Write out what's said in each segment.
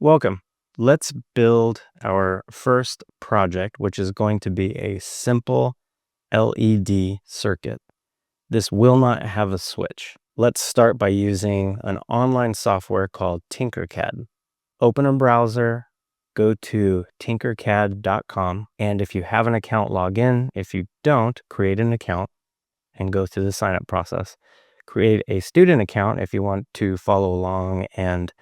Welcome. Let's build our first project, which is going to be a simple LED circuit. This will not have a switch. Let's start by using an online software called Tinkercad. Open a browser, go to tinkercad.com, and if you have an account, log in. If you don't, create an account and go through the sign up process. Create a student account if you want to follow along and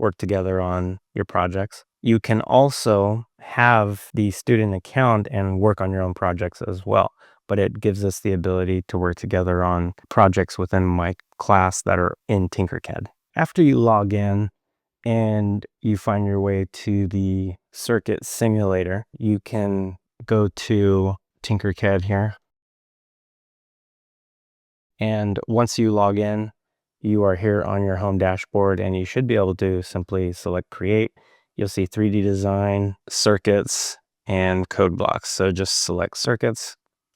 work together on your projects. You can also have the student account and work on your own projects as well, but it gives us the ability to work together on projects within my class that are in Tinkercad. After you log in and you find your way to the circuit simulator, you can go to Tinkercad here. And once you log in, you are here on your home dashboard, and you should be able to simply select create. You'll see 3D design, circuits, and code blocks. So just select circuits,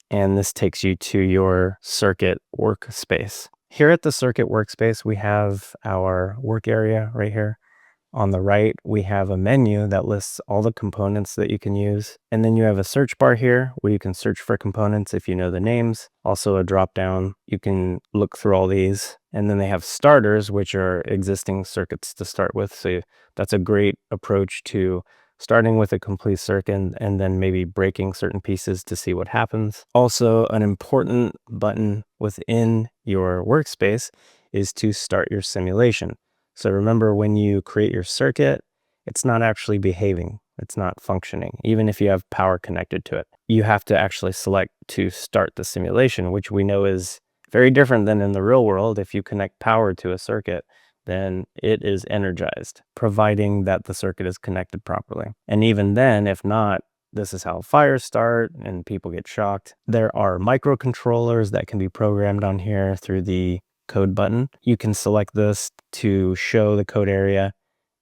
and this takes you to your circuit workspace. Here at the circuit workspace, we have our work area right here. On the right, we have a menu that lists all the components that you can use. And then you have a search bar here where you can search for components if you know the names. Also a drop down, you can look through all these. And then they have starters, which are existing circuits to start with. So that's a great approach to starting with a complete circuit and then maybe breaking certain pieces to see what happens. Also, an important button within your workspace is to start your simulation. So remember, when you create your circuit, it's not actually behaving. It's not functioning, even if you have power connected to it. You have to actually select to start the simulation, which we know is very different than in the real world. If you connect power to a circuit, then it is energized, providing that the circuit is connected properly. And even then, if not, this is how fires start and people get shocked. There are microcontrollers that can be programmed on here through the code button. You can select this to show the code area,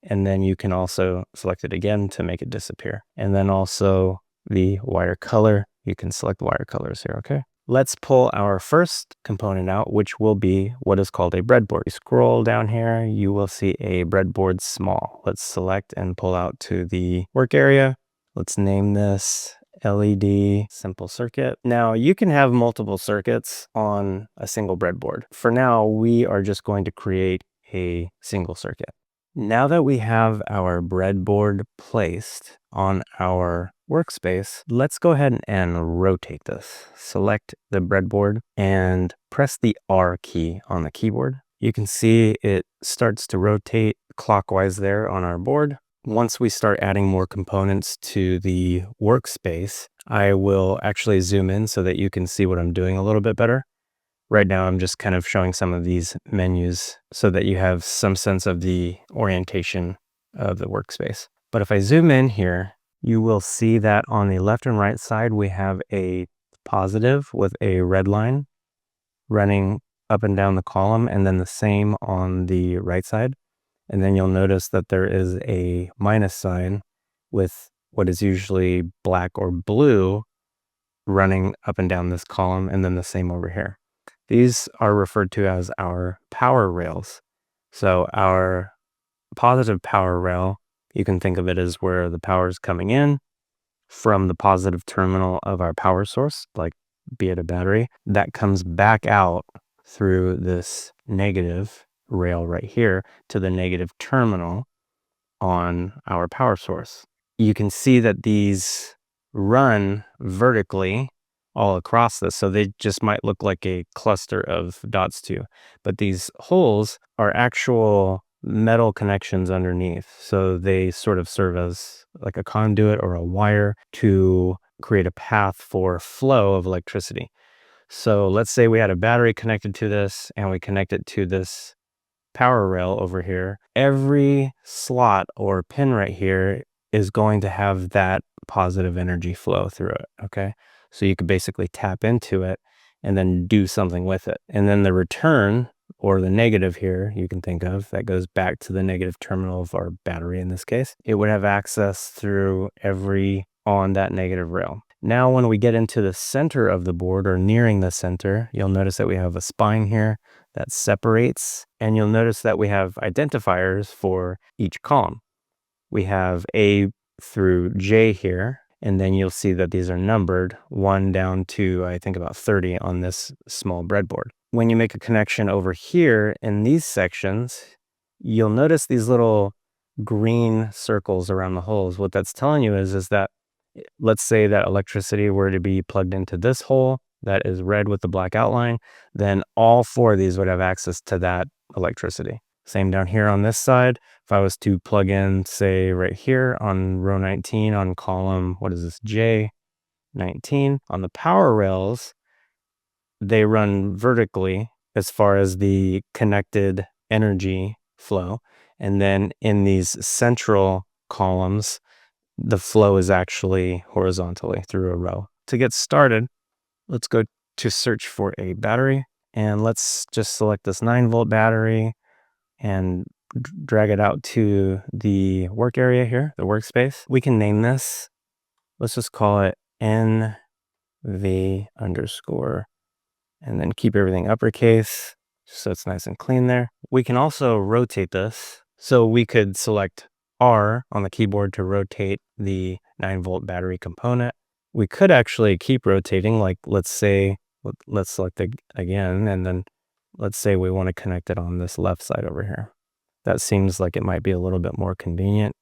and then you can also select it again to make it disappear. And then also the wire color, you can select wire colors here, okay? Let's pull our first component out, which will be what is called a breadboard. You scroll down here, you will see a breadboard small. Let's select and pull out to the work area. Let's name this LED simple circuit. Now you can have multiple circuits on a single breadboard. For now, we are just going to create a single circuit. Now that we have our breadboard placed on our workspace, let's go ahead and rotate this. Select the breadboard and press the R key on the keyboard. You can see it starts to rotate clockwise there on our board. Once we start adding more components to the workspace, I will actually zoom in so that you can see what I'm doing a little bit better. Right now, I'm just kind of showing some of these menus so that you have some sense of the orientation of the workspace. But if I zoom in here, you will see that on the left and right side, we have a positive with a red line running up and down the column, and then the same on the right side. And then you'll notice that there is a minus sign with what is usually black or blue running up and down this column, and then the same over here. These are referred to as our power rails. So our positive power rail, you can think of it as where the power is coming in from the positive terminal of our power source, like be it a battery, that comes back out through this negative rail right here to the negative terminal on our power source. You can see that these run vertically all across this, so they just might look like a cluster of dots too, but these holes are actual metal connections underneath, so they sort of serve as like a conduit or a wire to create a path for flow of electricity. So let's say we had a battery connected to this and we connect it to this power rail over here. Every slot or pin right here is going to have that positive energy flow through it, okay? So you could basically tap into it and then do something with it. And then the return, or the negative here, you can think of, that goes back to the negative terminal of our battery in this case. It would have access through every on that negative rail. Now, when we get into the center of the board, or nearing the center, you'll notice that we have a spine here that separates, and you'll notice that we have identifiers for each column. we have A through J here, and then you'll see that these are numbered 1 down to, I think, about 30 on this small breadboard. When you make a connection over here in these sections, you'll notice these little green circles around the holes. What that's telling you is that, let's say that electricity were to be plugged into this hole that is red with the black outline, then all 4 of these would have access to that electricity. Same down here on this side. If I was to plug in, say, right here on row 19 on column, what is this, J19, on the power rails, they run vertically as far as the connected energy flow. And then in these central columns, the flow is actually horizontally through a row. To get started, let's go to search for a battery, and let's just select this 9-volt battery and drag it out to the work area here, the workspace. We can name this. Let's just call it NV underscore, and then keep everything uppercase so it's nice and clean there. We can also rotate this. So we could select R on the keyboard to rotate the 9-volt battery component. We could actually keep rotating, like let's say, let's select it again, and then let's say we want to connect it on this left side over here. That seems like it might be a little bit more convenient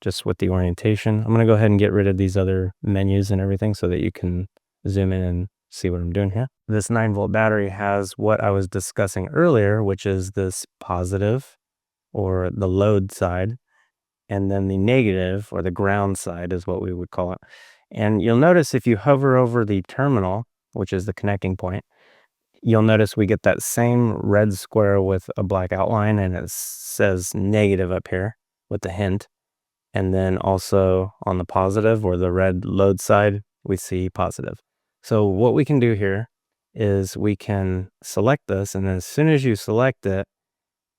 just with the orientation. I'm going to go ahead and get rid of these other menus and everything so that you can zoom in and see what I'm doing here. This 9-volt battery has what I was discussing earlier, which is this positive, or the load side, and then the negative, or the ground side is what we would call it. And you'll notice if you hover over the terminal, which is the connecting point, you'll notice we get that same red square with a black outline, and it says negative up here with the hint. And then also on the positive, or the red load side, we see positive. So what we can do here is we can select this, and then as soon as you select it,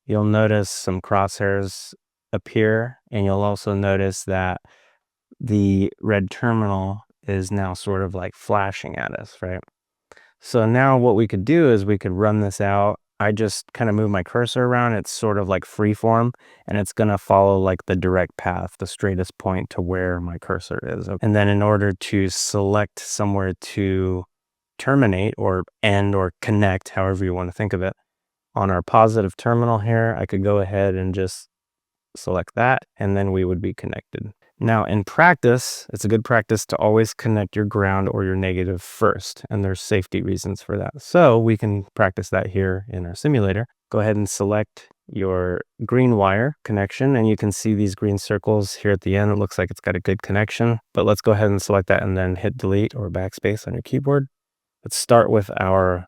you'll notice some crosshairs appear, and you'll also notice that the red terminal is now sort of like flashing at us, right? So now what we could do is we could run this out. I just kind of move my cursor around. It's sort of like freeform, and it's going to follow like the direct path, the straightest point to where my cursor is. And then in order to select somewhere to terminate or end or connect, however you want to think of it, on our positive terminal here, I could go ahead and just select that, and then we would be connected. Now in practice, it's a good practice to always connect your ground or your negative first, and there's safety reasons for that. So we can practice that here in our simulator. Go ahead and select your green wire connection, and you can see these green circles here at the end. It looks like it's got a good connection, but let's go ahead and select that and then hit delete or backspace on your keyboard. Let's start with our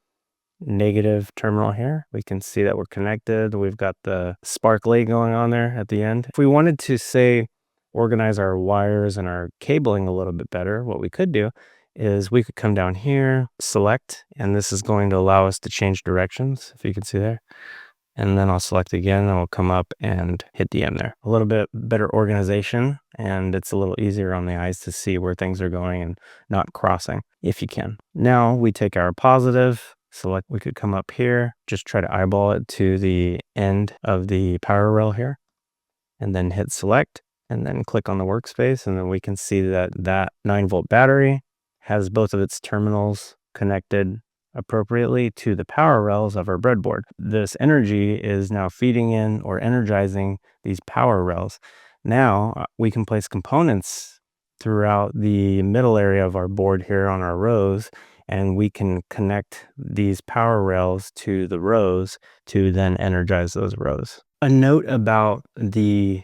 negative terminal here. We can see that we're connected. We've got the sparkly going on there at the end. If we wanted to, say, organize our wires and our cabling a little bit better, what we could do is we could come down here, select, and this is going to allow us to change directions, if you can see there. And then I'll select again, and we'll come up and hit DM there. A little bit better organization, and it's a little easier on the eyes to see where things are going and not crossing, if you can. Now we take our positive, select, we could come up here, just try to eyeball it to the end of the power rail here, and then hit select, and then click on the workspace, and then we can see that that 9-volt battery has both of its terminals connected appropriately to the power rails of our breadboard. This energy is now feeding in or energizing these power rails. Now we can place components throughout the middle area of our board here on our rows, and we can connect these power rails to the rows to then energize those rows. A note about the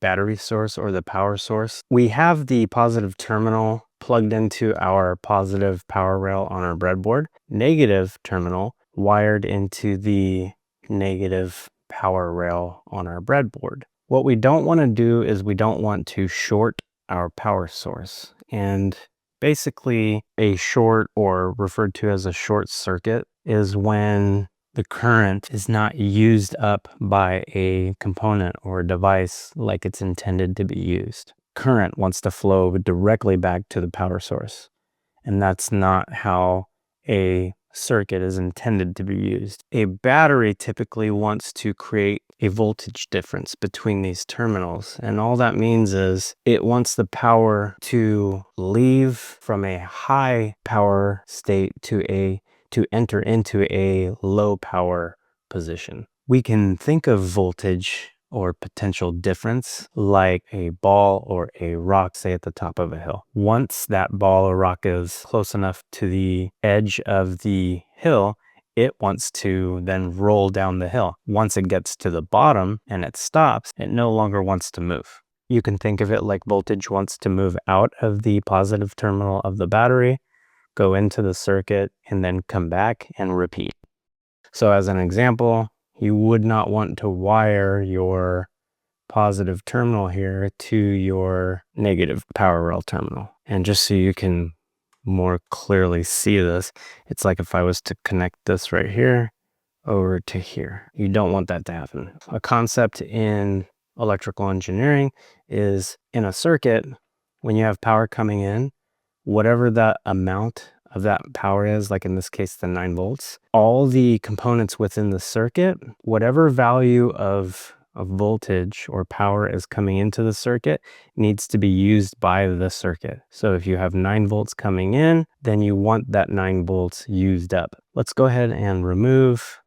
battery source or the power source. We have the positive terminal plugged into our positive power rail on our breadboard, negative terminal wired into the negative power rail on our breadboard. What we don't want to do is we don't want to short our power source. And basically a short, or referred to as a short circuit, is when the current is not used up by a component or a device like it's intended to be used. Current wants to flow directly back to the power source, and that's not how a circuit is intended to be used. A battery typically wants to create a voltage difference between these terminals, and all that means is it wants the power to leave from a high power state to enter into a low power position. We can think of voltage or potential difference like a ball or a rock, say at the top of a hill. Once that ball or rock is close enough to the edge of the hill, it wants to then roll down the hill. Once it gets to the bottom and it stops, it no longer wants to move. You can think of it like voltage wants to move out of the positive terminal of the battery, go into the circuit, and then come back and repeat. So as an example, you would not want to wire your positive terminal here to your negative power rail terminal. And just so you can more clearly see this, it's like if I was to connect this right here over to here. You don't want that to happen. A concept in electrical engineering is in a circuit, when you have power coming in, whatever that amount of that power is, like in this case, the 9 volts, all the components within the circuit, whatever value of voltage or power is coming into the circuit needs to be used by the circuit. So if you have 9 volts coming in, then you want that 9 volts used up. Let's go ahead and remove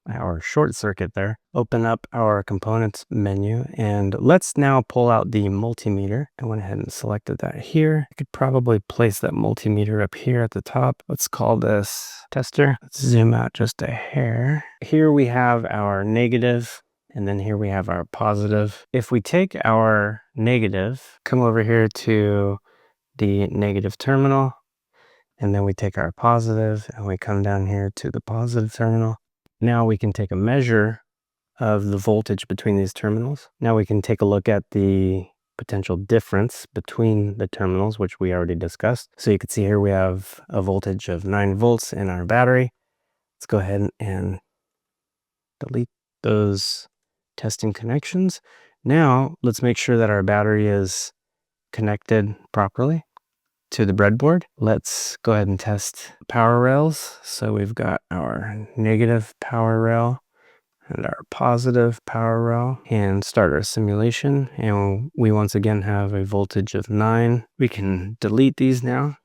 our short circuit there, open up our components menu, and let's now pull out the multimeter. I went ahead and selected that here. I could probably place that multimeter up here at the top. Let's call this tester. Let's zoom out just a hair. Here we have our negative, and then here we have our positive. If we take our negative, come over here to the negative terminal, and then we take our positive and we come down here to the positive terminal. Now we can take a measure of the voltage between these terminals. Now we can take a look at the potential difference between the terminals, which we already discussed. So you can see here we have a voltage of 9 volts in our battery. Let's go ahead and delete those testing connections. Now let's make sure that our battery is connected properly to the breadboard. Let's go ahead and test power rails. So we've got our negative power rail and our positive power rail, and start our simulation. And we once again have a voltage of 9. We can delete these now.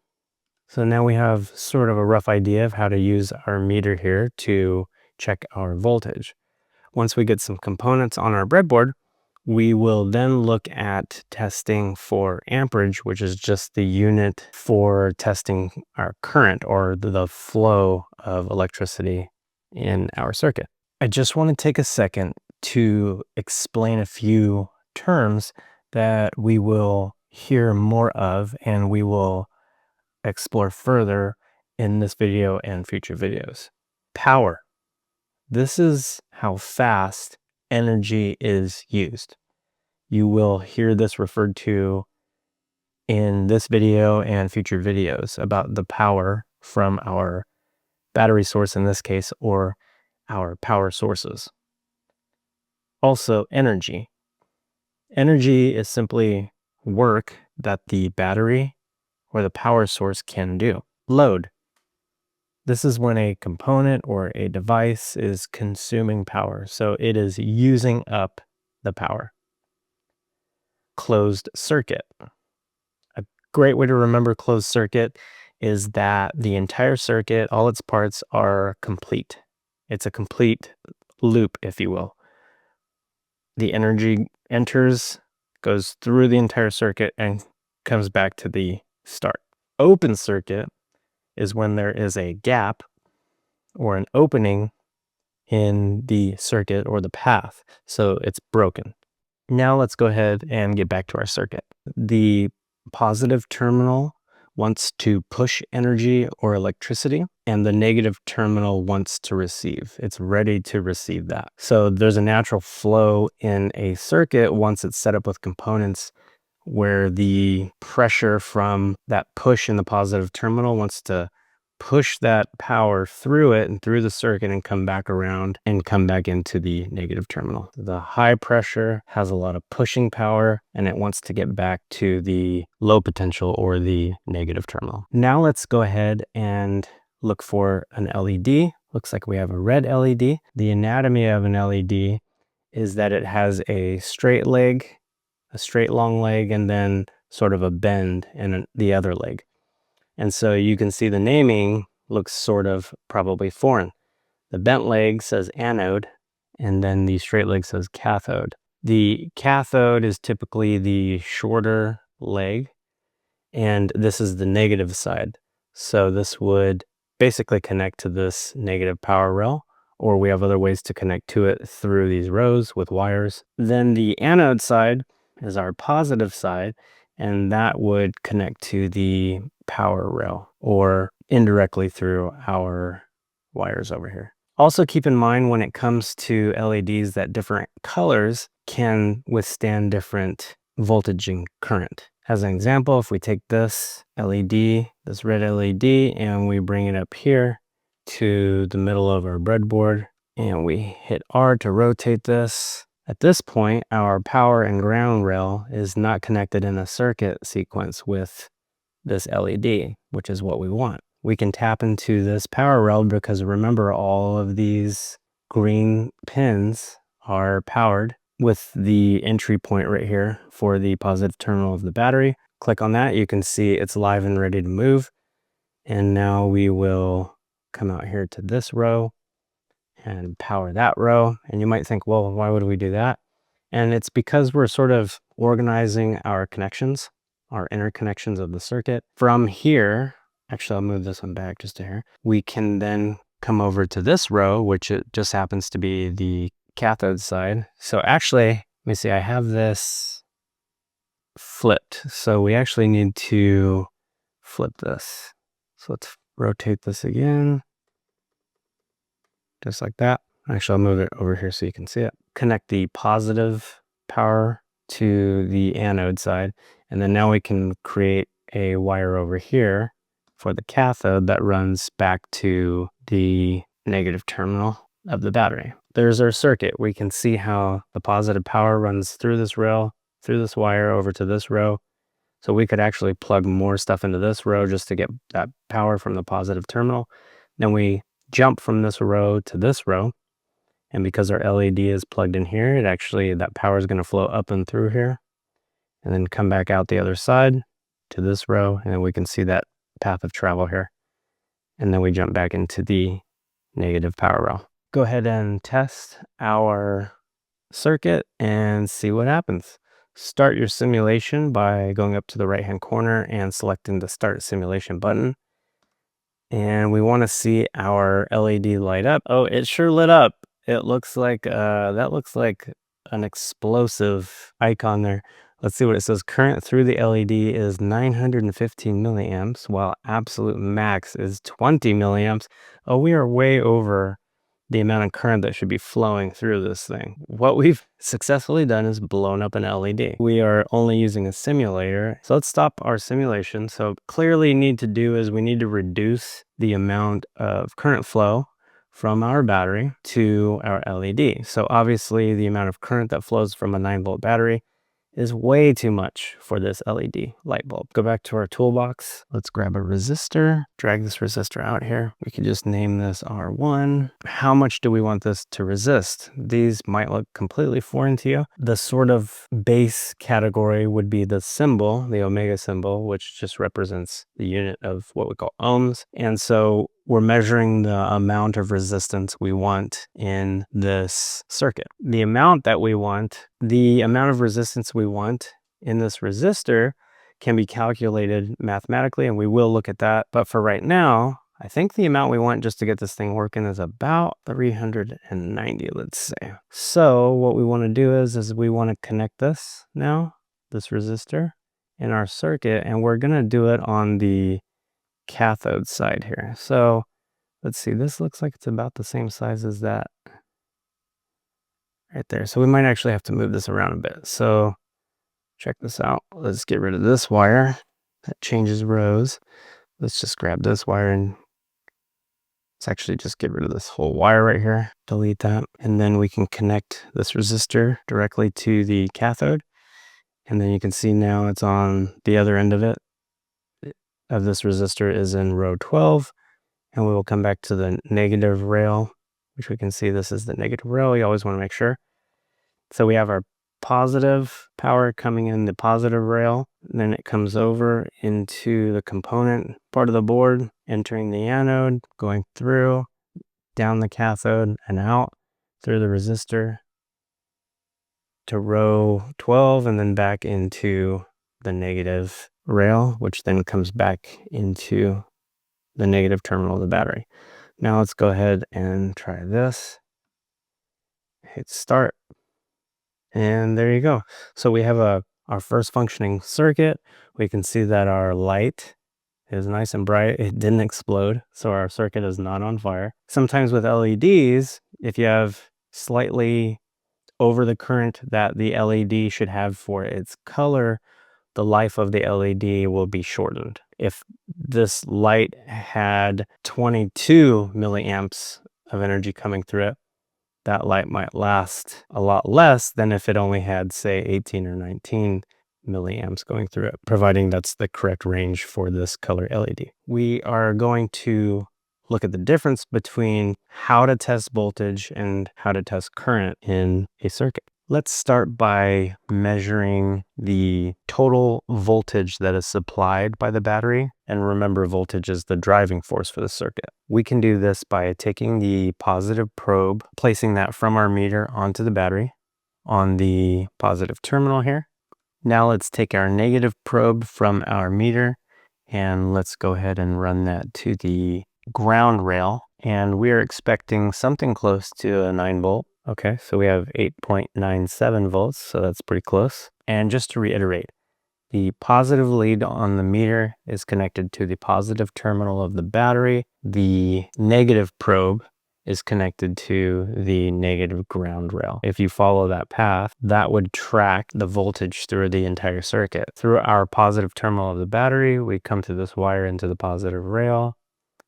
So now we have sort of a rough idea of how to use our meter here to check our voltage. Once we get some components on our breadboard, we will then look at testing for amperage, which is just the unit for testing our current or the flow of electricity in our circuit. I just want to take a second to explain a few terms that we will hear more of and we will explore further in this video and future videos. Power. This is how fast energy is used. You will hear this referred to in this video and future videos about the power from our battery source in this case, or our power sources. Also, energy. Energy is simply work that the battery or the power source can do. Load. This is when a component or a device is consuming power, so it is using up the power. Closed circuit. A great way to remember closed circuit is that the entire circuit, all its parts are complete. It's a complete loop, if you will. The energy enters, goes through the entire circuit, and comes back to the start. Open circuit is when there is a gap or an opening in the circuit or the path, so it's broken. Now let's go ahead and get back to our circuit. The positive terminal wants to push energy or electricity, and the negative terminal wants to receive. It's ready to receive that. So there's a natural flow in a circuit once it's set up with components where the pressure from that push in the positive terminal wants to push that power through it and through the circuit and come back around and come back into the negative terminal. The high pressure has a lot of pushing power and it wants to get back to the low potential or the negative terminal. Now let's go ahead and look for an LED. Looks like we have a red LED. The anatomy of an LED is that it has a straight leg, a straight long leg, and then sort of a bend in the other leg. And so you can see the naming looks sort of probably foreign. The bent leg says anode, and then the straight leg says cathode. The cathode is typically the shorter leg, and this is the negative side. So this would basically connect to this negative power rail, or we have other ways to connect to it through these rows with wires. Then the anode side is our positive side, and that would connect to the power rail or indirectly through our wires over here. Also keep in mind when it comes to LEDs that different colors can withstand different voltage and current. As an example, if we take this LED, this red LED, and we bring it up here to the middle of our breadboard, and we hit R to rotate this. At this point, our power and ground rail is not connected in a circuit sequence with this LED, which is what we want. We can tap into this power rail because remember, all of these green pins are powered with the entry point right here for the positive terminal of the battery. Click on that, you can see it's live and ready to move. And now we will come out here to this row and power that row. And you might think, well, why would we do that? And it's because we're sort of organizing our connections, our interconnections of the circuit. From here, actually, I'll move this one back just a hair. We can then come over to this row, which it just happens to be the cathode side. So actually, let me see, I have this flipped. So we actually need to flip this. So let's rotate this again, just like that. Actually, I'll move it over here so you can see it. Connect the positive power to the anode side. And then now we can create a wire over here for the cathode that runs back to the negative terminal of the battery. There's our circuit. We can see how the positive power runs through this rail, through this wire over to this row. So we could actually plug more stuff into this row just to get that power from the positive terminal. Then we jump from this row to this row. And because our LED is plugged in here, it actually, that power is going to flow up and through here and then come back out the other side to this row. And then we can see that path of travel here. And then we jump back into the negative power rail. Go ahead and test our circuit and see what happens. Start your simulation by going up to the right hand corner and selecting the Start Simulation button. And we want to see our LED light up. Oh, it sure lit up. It looks like, that looks like an explosive icon there. Let's see what it says. Current through the LED is 915 milliamps, while absolute max is 20 milliamps. Oh, we are way over the amount of current that should be flowing through this thing. What we've successfully done is blown up an LED. We are only using a simulator. So let's stop our simulation. So clearly need to do is we need to reduce the amount of current flow from our battery to our LED. So obviously the amount of current that flows from a 9-volt battery is way too much for this LED light bulb. Go back to our toolbox. Let's grab a resistor, drag this resistor out here. We can just name this R1. How much do we want this to resist? These might look completely foreign to you. The sort of base category would be the symbol, the omega symbol, which just represents the unit of what we call ohms. And so we're measuring the amount of resistance we want in this circuit. The amount of resistance we want in this resistor can be calculated mathematically, and we will look at that. But for right now, I think the amount we want just to get this thing working is about 390, let's say. So what we want to do is we want to connect this now, this resistor, in our circuit, and we're going to do it on the cathode side here. So let's see, this looks like it's about the same size as that right there. So we might actually have to move this around a bit. So check this out. Let's get rid of this wire. That changes rows. Let's just grab this wire and let's actually just get rid of this whole wire right here. Delete that. And then we can connect this resistor directly to the cathode. And then you can see now it's on the other end of it. Of this resistor is in row 12. and we will come back to the negative rail, which we can see this is the negative rail. You always want to make sure. So we have our positive power coming in the positive rail, then it comes over into the component part of the board, entering the anode, going through, down the cathode and out through the resistor to row 12, and then back into the negative rail, which then comes back into the negative terminal of the battery. Now let's go ahead and try this. Hit start. And there you go. So we have our first functioning circuit. We can see that our light is nice and bright. It didn't explode, so our circuit is not on fire. Sometimes with LEDs, if you have slightly over the current that the LED should have for its color, the life of the LED will be shortened. If this light had 22 milliamps of energy coming through it, that light might last a lot less than if it only had, say, 18 or 19 milliamps going through it, providing that's the correct range for this color LED. We are going to look at the difference between how to test voltage and how to test current in a circuit. Let's start by measuring the total voltage that is supplied by the battery. And remember, voltage is the driving force for the circuit. We can do this by taking the positive probe, placing that from our meter onto the battery on the positive terminal here. Now let's take our negative probe from our meter and let's go ahead and run that to the ground rail. And we are expecting something close to a 9 volt. Okay, so we have 8.97 volts, so that's pretty close. And just to reiterate, the positive lead on the meter is connected to the positive terminal of the battery. The negative probe is connected to the negative ground rail. If you follow that path, that would track the voltage through the entire circuit. Through our positive terminal of the battery, we come to this wire into the positive rail.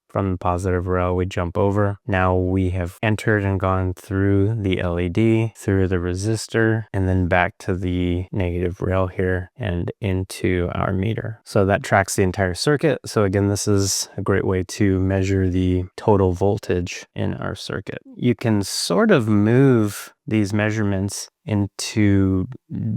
From the positive rail, we jump over. Now we have entered and gone through the LED, through the resistor, and then back to the negative rail here and into our meter. So that tracks the entire circuit. So again, this is a great way to measure the total voltage in our circuit. You can sort of move these measurements into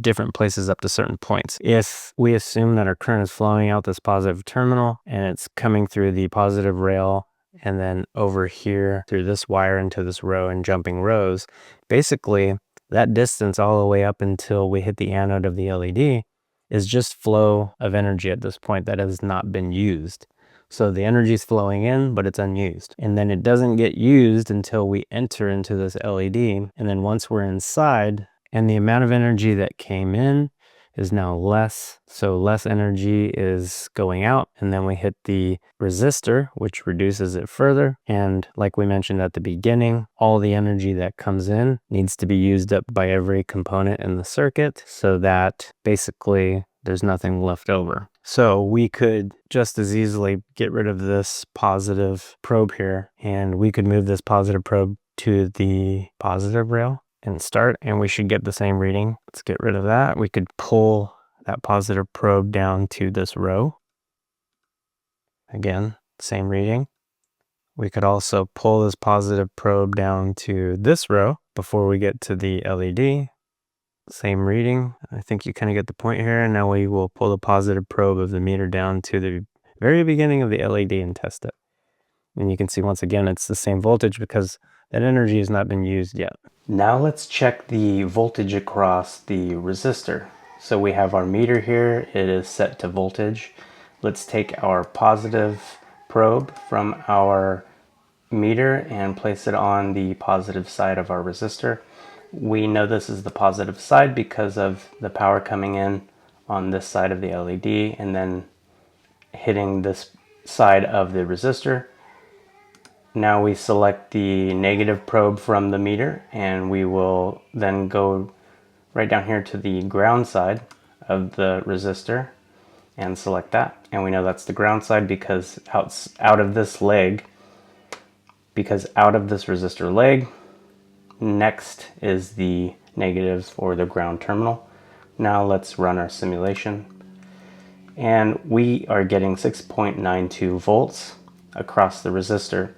different places up to certain points. If we assume that our current is flowing out this positive terminal and it's coming through the positive rail and then over here through this wire into this row and jumping rows, basically that distance all the way up until we hit the anode of the LED is just flow of energy at this point that has not been used. So the energy is flowing in, but it's unused. And then it doesn't get used until we enter into this LED. And then once we're inside, and the amount of energy that came in is now less. So less energy is going out. And then we hit the resistor, which reduces it further. And like we mentioned at the beginning, all the energy that comes in needs to be used up by every component in the circuit so that basically there's nothing left over. So we could just as easily get rid of this positive probe here, and we could move this positive probe to the positive rail and start, and we should get the same reading. Let's get rid of that. We could pull that positive probe down to this row. Again, same reading. We could also pull this positive probe down to this row before we get to the LED. Same reading. I think you kind of get the point here. And now we will pull the positive probe of the meter down to the very beginning of the LED and test it. And you can see once again, it's the same voltage because that energy has not been used yet. Now let's check the voltage across the resistor. So we have our meter here. It is set to voltage. Let's take our positive probe from our meter and place it on the positive side of our resistor. We know this is the positive side because of the power coming in on this side of the LED and then hitting this side of the resistor. Now we select the negative probe from the meter and we will then go right down here to the ground side of the resistor and select that. And we know that's the ground side because out of this resistor leg, next is the negative or the ground terminal. Now let's run our simulation. And we are getting 6.92 volts across the resistor.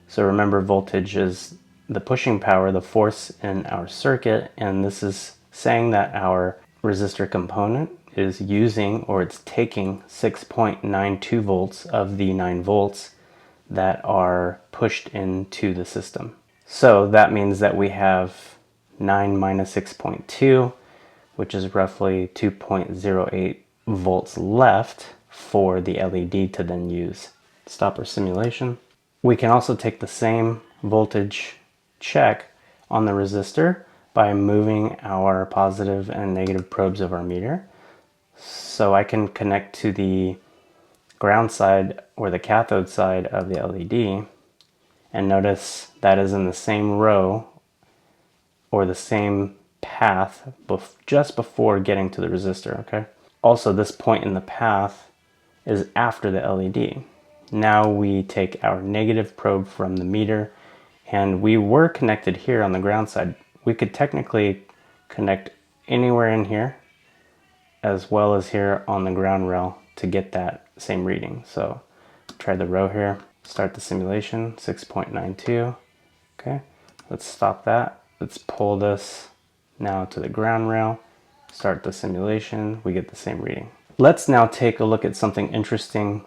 So remember, voltage is the pushing power, the force in our circuit, and this is saying that our resistor component is using, or it's taking 6.92 volts of the 9 volts that are pushed into the system. So that means that we have 9 minus 6.2, which is roughly 2.08 volts left for the LED to then use. Stop our simulation. We can also take the same voltage check on the resistor by moving our positive and negative probes of our meter. So I can connect to the ground side or the cathode side of the LED, and notice that is in the same row or the same path just before getting to the resistor, okay? Also, this point in the path is after the LED. Now we take our negative probe from the meter, and we were connected here on the ground side. We could technically connect anywhere in here as well as here on the ground rail to get that same reading. So try the row here, start the simulation, 6.92. Okay, let's stop that. Let's pull this now to the ground rail, start the simulation, we get the same reading. Let's now take a look at something interesting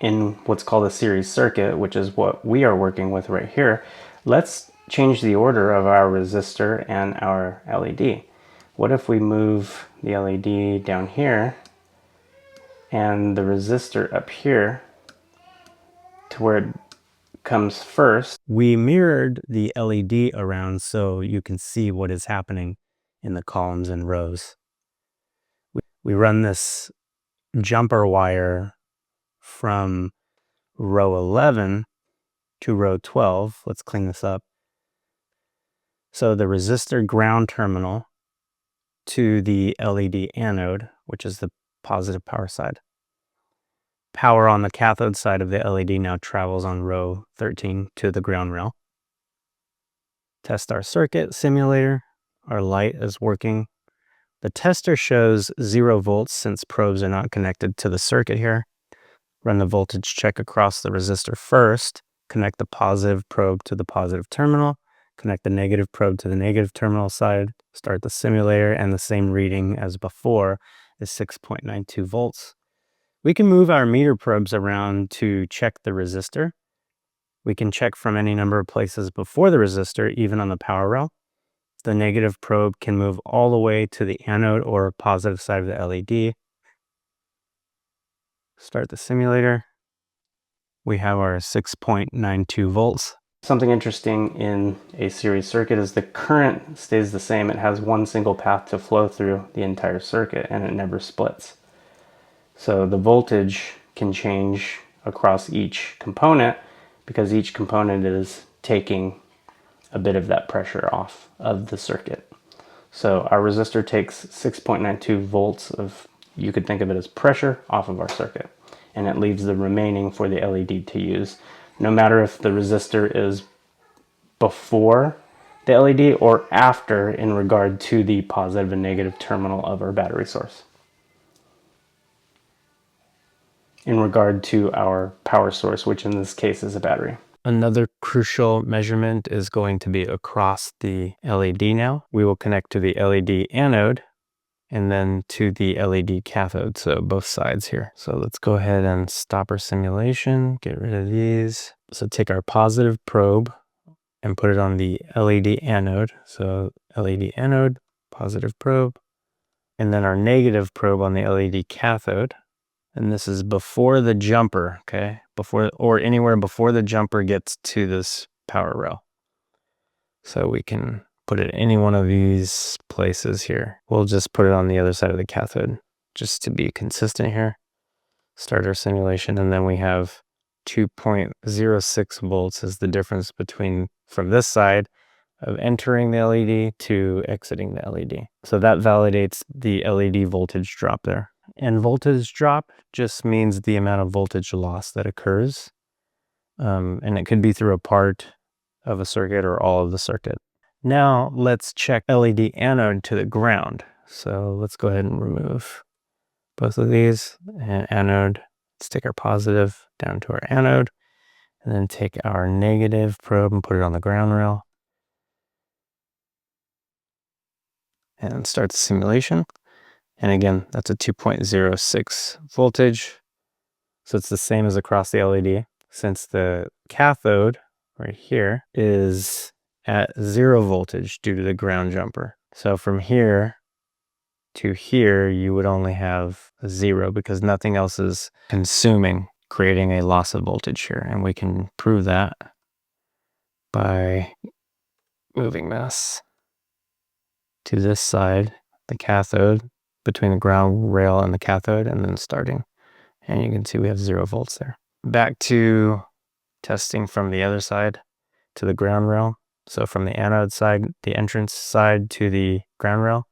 in what's called a series circuit, which is what we are working with right here. Let's change the order of our resistor and our LED. What if we move the LED down here and the resistor up here to where it comes first? We mirrored the LED around so you can see what is happening in the columns and rows. We run this jumper wire from row 11 to row 12. Let's clean this up. So the resistor ground terminal to the LED anode, which is the positive power side. Power on the cathode side of the LED now travels on row 13 to the ground rail. Test our circuit simulator. Our light is working. The tester shows 0 volts since probes are not connected to the circuit here. Run the voltage check across the resistor first. Connect the positive probe to the positive terminal. Connect the negative probe to the negative terminal side. Start the simulator, and the same reading as before is 6.92 volts. We can move our meter probes around to check the resistor. We can check from any number of places before the resistor, even on the power rail. The negative probe can move all the way to the anode or positive side of the LED. Start the simulator. We have our 6.92 volts. Something interesting in a series circuit is the current stays the same. It has one single path to flow through the entire circuit, and it never splits. So the voltage can change across each component because each component is taking a bit of that pressure off of the circuit. So our resistor takes 6.92 volts of, you could think of it as pressure, off of our circuit, and it leaves the remaining for the LED to use, no matter if the resistor is before the LED or after in regard to the positive and negative terminal of our battery source. In regard to our power source, which in this case is a battery. Another crucial measurement is going to be across the LED now. We will connect to the LED anode and then to the LED cathode, so both sides here. So let's go ahead and stop our simulation, get rid of these. So take our positive probe and put it on the LED anode. So LED anode, positive probe, and then our negative probe on the LED cathode. And this is before the jumper, okay? Before, or anywhere before the jumper gets to this power rail. So we can put it any one of these places here. We'll just put it on the other side of the cathode just to be consistent here. Start our simulation, and then we have 2.06 volts is the difference between from this side of entering the LED to exiting the LED. So that validates the LED voltage drop there. And voltage drop just means the amount of voltage loss that occurs. And it could be through a part of a circuit or all of the circuit. Now let's check LED anode to the ground. So let's go ahead and remove both of these. And anode, let's take our positive down to our anode. And then take our negative probe and put it on the ground rail. And start the simulation. And again, that's a 2.06 voltage. So it's the same as across the LED, since the cathode right here is at 0 voltage due to the ground jumper. So from here to here, you would only have a 0 because nothing else is consuming, creating a loss of voltage here. And we can prove that by moving this to this side, the cathode, between the ground rail and the cathode, and then starting. And you can see we have 0 volts there. Back to testing from the other side to the ground rail. So from the anode side, the entrance side to the ground rail,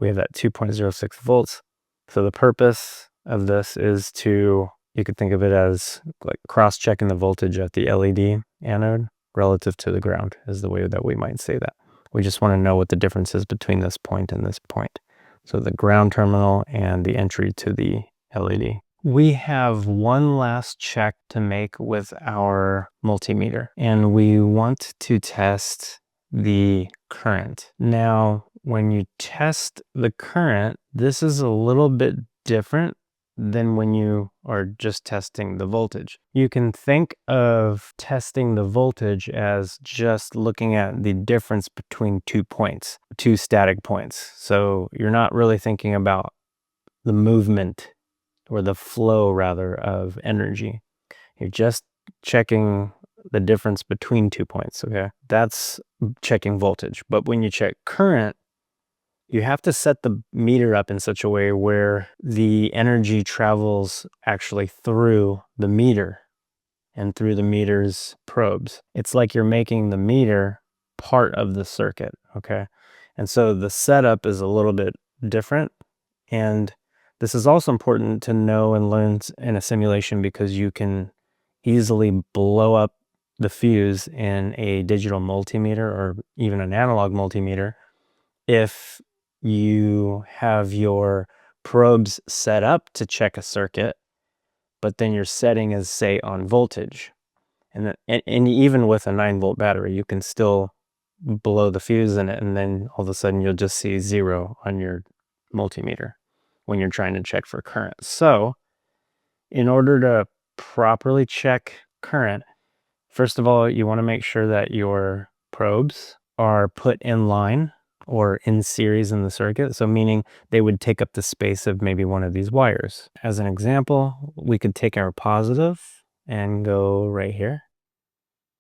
we have that 2.06 volts. So the purpose of this is to, you could think of it as like cross-checking the voltage at the LED anode relative to the ground, is the way that we might say that. We just want to know what the difference is between this point and this point. So the ground terminal and the entry to the LED. We have one last check to make with our multimeter, and we want to test the current. Now, when you test the current, this is a little bit different than when you are just testing the voltage. You can think of testing the voltage as just looking at the difference between 2 points, 2 static points. So you're not really thinking about the movement or the flow rather of energy. You're just checking the difference between 2 points, okay? That's checking voltage. But when you check current, you have to set the meter up in such a way where the energy travels actually through the meter and through the meter's probes. It's like you're making the meter part of the circuit, okay? And so the setup is a little bit different. And this is also important to know and learn in a simulation because you can easily blow up the fuse in a digital multimeter or even an analog multimeter if you have your probes set up to check a circuit, but then your setting is, say, on voltage. And even with a 9-volt battery, you can still blow the fuse in it, and then all of a sudden you'll just see 0 on your multimeter when you're trying to check for current. So in order to properly check current, first of all, you want to make sure that your probes are put in line or in series in the circuit. So meaning they would take up the space of maybe one of these wires. As an example, we could take our positive and go right here,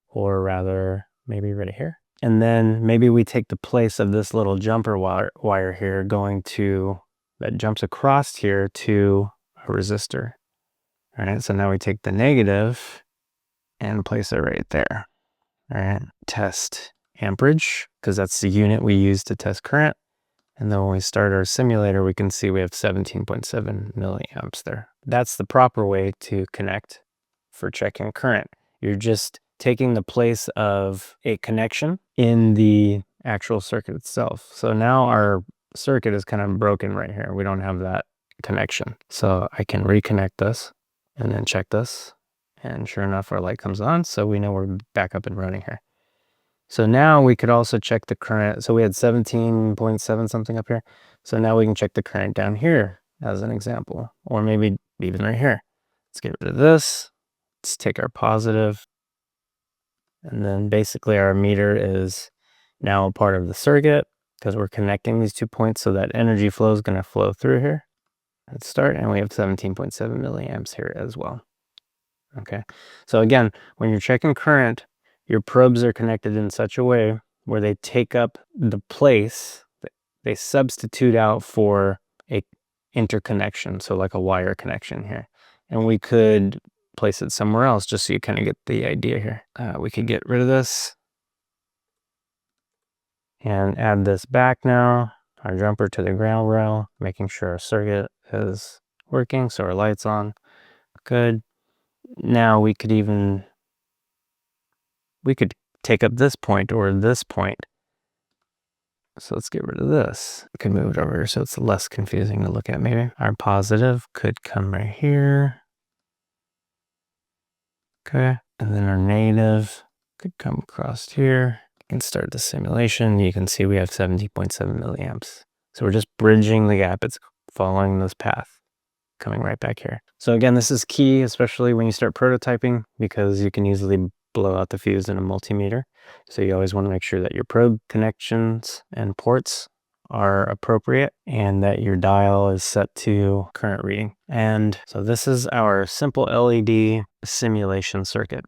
or rather maybe right here. And then maybe we take the place of this little jumper wire here going to, that jumps across here to a resistor. All right, so now we take the negative and place it right there. All right, test amperage, because that's the unit we use to test current. And then when we start our simulator, we can see we have 17.7 milliamps there. That's the proper way to connect for checking current. You're just taking the place of a connection in the actual circuit itself. So now our circuit is kind of broken right here. We don't have that connection. So I can reconnect this and then check this. And sure enough, our light comes on. So we know we're back up and running here. So now we could also check the current. So we had 17.7 something up here. So now we can check the current down here as an example, or maybe even right here. Let's get rid of this. Let's take our positive. And then basically our meter is now a part of the circuit because we're connecting these 2 points, so that energy flow is going to flow through here. Let's start, and we have 17.7 milliamps here as well. Okay, so again, when you're checking current, your probes are connected in such a way where they take up the place, they substitute out for a interconnection, so like a wire connection here. And we could place it somewhere else just so you kind of get the idea here. We could get rid of this and add this back now, our jumper to the ground rail, making sure our circuit is working, so our light's on. Good. Now we could take up this point or this point. So let's get rid of this. We can move it over so it's less confusing to look at maybe. Our positive could come right here. Okay. And then our native could come across here. You can start the simulation. You can see we have 70.7 milliamps. So we're just bridging the gap. It's following this path, coming right back here. So again, this is key, especially when you start prototyping, because you can easily blow out the fuse in a multimeter. So you always want to make sure that your probe connections and ports are appropriate and that your dial is set to current reading. And so this is our simple LED simulation circuit.